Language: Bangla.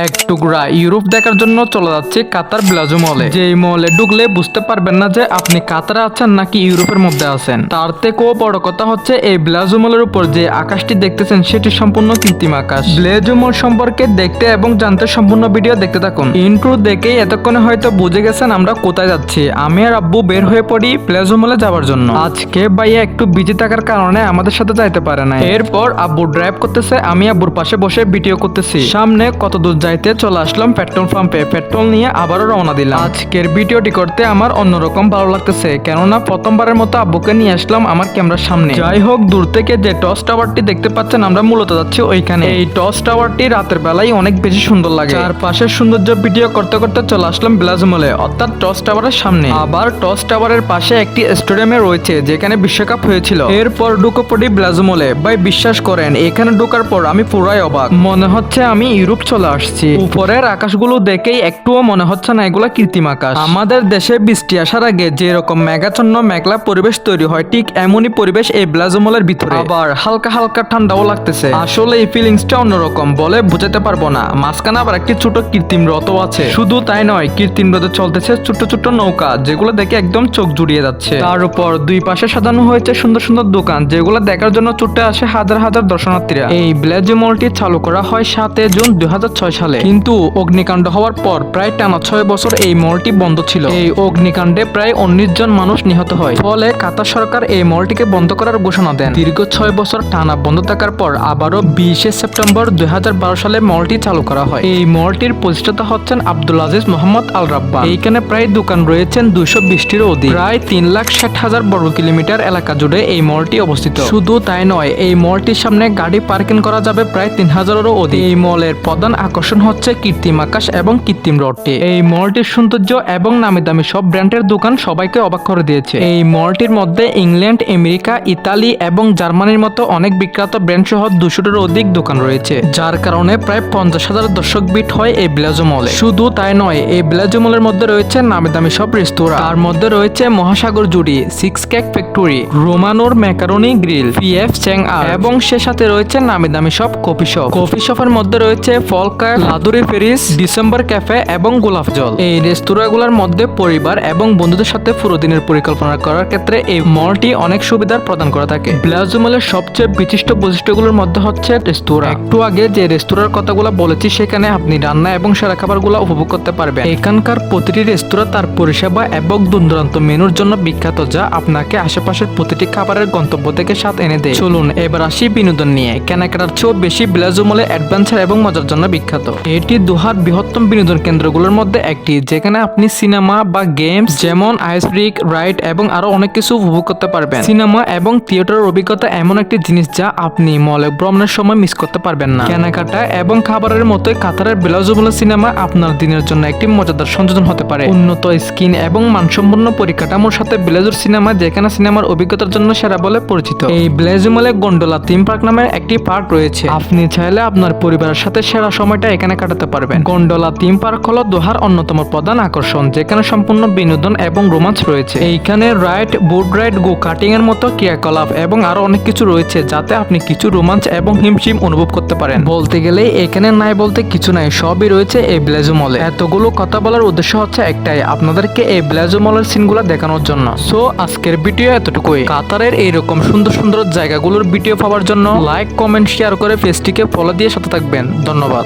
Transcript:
এক টুকরা ইউরোপ দেখার জন্য চলে যাচ্ছে কাতার ব্লাজো মলে। যে মলে ঢুকলে বুঝতে পারবেন না যে আপনি কাতারে আছেন নাকি ইউরোপের মধ্যে আছেন। তার থেকেও বড় কথা হচ্ছে এই ব্লাজো মলের উপর যে আকাশটি দেখতেছেন সেটি সম্পূর্ণ কৃত্রিম আকাশ। ব্লাজো মল সম্পর্কে দেখতে এবং জানতে সম্পূর্ণ ভিডিও দেখতে থাকুন। ইন্ট্রো দেখেই এতক্ষণে হয়তো বুঝে গেছেন আমরা কোথায় যাচ্ছি। আমি আর আব্বু বের হয়ে পড়ি ব্লাজো মলে যাওয়ার জন্য। আজকে ভাইয়া একটু বিজি থাকার কারণে আমাদের সাথে যাইতে পারে না। এরপর আব্বু ড্রাইভ করতেছে, আমি আব্বুর পাশে বসে ভিডিও করতেছি। সামনে কত দূর যাইতে চলে আসলাম পেট্রোল পাম্পে। পেট্রোল নিয়ে আবারও রওনা দিলাম। আজকের ভিডিওটি করতে আমার অন্যরকম ভালো লাগতেছে, কেননা প্রথমবারের মতো আব্বুকে নিয়ে আসলাম আমার ক্যামেরার সামনে। যাই হোক, দূর থেকে যে টস টাওয়ারটি দেখতে পাচ্ছেন আমরা মূলত যাচ্ছি ওইখানে। এই টস টাওয়ারটি রাতের বেলায় অনেক বেশি সুন্দর লাগে। চারপাশের সৌন্দর্য ভিডিও করতে করতে চলে আসলাম ব্লাজো মলে, অর্থাৎ টস টাওয়ারের সামনে। আবার টস টাওয়ারের পাশে একটি স্টেডিয়ামে রয়েছে যেখানে বিশ্বকাপ হয়েছিল। এরপর ঢুকে পড়ি ব্লাজো মলে। ভাই বিশ্বাস করেন, এখানে ঢোকার পর আমি পুরাই অবাক। মনে হচ্ছে আমি ইউরোপ চলে আসছি। উপরের আকাশগুলো দেখেই একটুও মনে হচ্ছে না এগুলা কৃত্রিম আকাশ। আমাদের দেশে বৃষ্টি আসার আগে যেরকম মেঘাচ্ছন্ন মেঘলা পরিবেশ তৈরি হয়, ঠিক এমনই পরিবেশ এই ব্লাজো মলের ভিতরে। আবার হালকা হালকা ঠান্ডাও লাগতেছে। আসলে এই ফিলিংসটা অন্যরকম, বলে বুঝাতে পারবো না। মাঝখানে আবার একটি ছোট কৃত্রিম হ্রদও আছে। শুধু তাই নয়, কৃত্রিম হ্রদে চলতেছে ছোট ছোট নৌকা, যেগুলো দেখে একদম চোখ জুড়িয়ে যাচ্ছে। তার উপর দুই পাশে সাজানো হয়েছে সুন্দর সুন্দর দোকান, যেগুলো দেখার জন্য ছুটে আসে হাজার হাজার দর্শনার্থীরা। এই ব্লাজো মলটি চালু করা হয় 7 জুন 2006 সালে, কিন্তু অগ্নিকাণ্ড হওয়ার পর প্রায় টানা 6 বছর এই মলটি বন্ধ ছিল। এই অগ্নিকাণ্ডে প্রায় 19 জন মানুষ নিহত হয়। ফলে কাতার সরকার এই মলটিকে বন্ধ করার ঘোষণা দেন। দীর্ঘ 6 বছর টানা বন্ধ থাকার পর আবারও 20 সেপ্টেম্বর 2012 সালে মলটি চালু করা হয়। এই মলটির প্রতিষ্ঠাতা হচ্ছেন আব্দুল আজিজ মোহাম্মদ আল রাব্বান। এইখানে প্রায় দোকান রয়েছেন 220টিরও অধিক। প্রায় 3,60,000 বর্গ কিলোমিটার এলাকা জুড়ে এই মলটি অবস্থিত। শুধু তাই নয়, এই মলটির সামনে গাড়ি পার্কিং করা যাবে প্রায় 3,000-এরও অধিক। এই মলের প্রধান আকর্ষণ হচ্ছে কৃত্রিম আকাশ এবং কৃত্রিম হ্রদটি। এই মলটির সৌন্দর্য এবং নামি দামি সব ব্র্যান্ডের দোকান সবাইকে অবাক করে দিয়েছে। এই মলটির মধ্যে ইংল্যান্ড, আমেরিকা, ইতালি এবং জার্মানির মতো অনেক বিখ্যাত ব্র্যান্ড সহ 200-টিরও অধিক দোকান রয়েছে, যার কারণে প্রায় 50,000 দর্শক ভিড় হয় এই ব্লাজো মলে। শুধু তাই নয়, এই ব্লাজো মলের মধ্যে রয়েছে নামি দামি সব রেস্তোরাঁ। তার মধ্যে রয়েছে মহাসাগর জুড়ি, সিক্স কেক ফ্যাক্টরি, রোমানোর ম্যাকারনি গ্রিল, পিএফ চ্যাং আর, এবং সে সাথে রয়েছে নামি দামি সব কফি শপ। কফি শপের মধ্যে রয়েছে ফলকার, লাদুরি পেরিস, ডিসেম্বর ক্যাফে এবং গোলাপ জল। এই রেস্তোরাঁগুলোর মধ্যে পরিবার এবং বন্ধুদের সাথে পুরো দিনের পরিকল্পনা করার ক্ষেত্রে এই মলটি অনেক সুবিধার প্রদান করে থাকে। ব্লাজো মলের সবচেয়ে বিশিষ্ট বৈশিষ্ট্যগুলোর মধ্যে হচ্ছে রেস্তোরাঁ। একটু আগে যে রেস্তোরাঁর কথাগুলো বলেছি, সেখানে আপনি রান্না এবং সেরা খাবারগুলো উপভোগ করতে পারবেন। এখানকার প্রতিটি রেস্তোরাঁ তার পরিষেবা এবং দুর্দান্ত মেনুর জন্য বিখ্যাত, যা আপনাকে আশেপাশের প্রতিটি খাবারের গন্তব্য থেকে স্বাদ এনে দেয়। চলুন এবার আসি বিনোদন নিয়ে। কেনাকাটার চেয়েও বেশি ব্লাজো মলে অ্যাডভেঞ্চার এবং মজার জন্য বিখ্যাত। এটি দোহার বৃহত্তম বিনোদন কেন্দ্রগুলোর মধ্যে একটি, যেখানে আপনি সিনেমা বা গেমস যেমন আইস রিক রাইড এবং আরো অনেক কিছু উপভোগ করতে পারবেন। সিনেমা এবং থিয়েটারের অভিজ্ঞতা এমন একটি জিনিস যা আপনি মলে ভ্রমণের সময় মিস করতে পারবেন না। কেনাকাটা এবং খাবারের মতোই কাতারের ব্লাজো মলে সিনেমা আপনার দিনের জন্য একটি মজাদার সংযোজন হতে পারে। উন্নত স্ক্রিন এবং মানসম্পন্ন পরিকাঠামোর সাথে ব্লাজোর সিনেমা, যেখানে সিনেমার অভিজ্ঞতার জন্য সেরা বলে পরিচিত। এই ব্লাজো মলে গন্ডোলা থিম পার্ক নামের একটি পার্ক রয়েছে। আপনি চাইলে আপনার পরিবারের সাথে সেরা সময়টা এখানে কাটাতে পারবেন। গন্ডোলা থিম পার্ক হলো দোহার অন্যতম প্রধান আকর্ষণ, যেখানে সম্পূর্ণ বিনোদন এবং রোমাঞ্চ রয়েছে। এইখানে রাইড, বোট রাইড, গো কাটিং এর মতো ক্রিয়াকলাপ এবং আরো অনেক কিছু রয়েছে, যাতে আপনি কিছু রোমাঞ্চ এবং হিমশিম অনুভব করতে পারেন। বলতে গেলে এখানে নাই বলতে কিছু নাই, সবই রয়েছে এই ব্লাজো মলে। এতগুলো কথা বলার উদ্দেশ্য হচ্ছে একটাই, আপনাদেরকে এই ব্লাজো মলের সিনগুলো দেখানোর জন্য। সো আজকের ভিডিও এতটুকুই। কাতারের এইরকম সুন্দর সুন্দর জায়গাগুলোর ভিডিও পাওয়ার জন্য লাইক, কমেন্ট, শেয়ার করে পেজটিকে ফলো দিয়ে সাথে থাকবেন। ধন্যবাদ।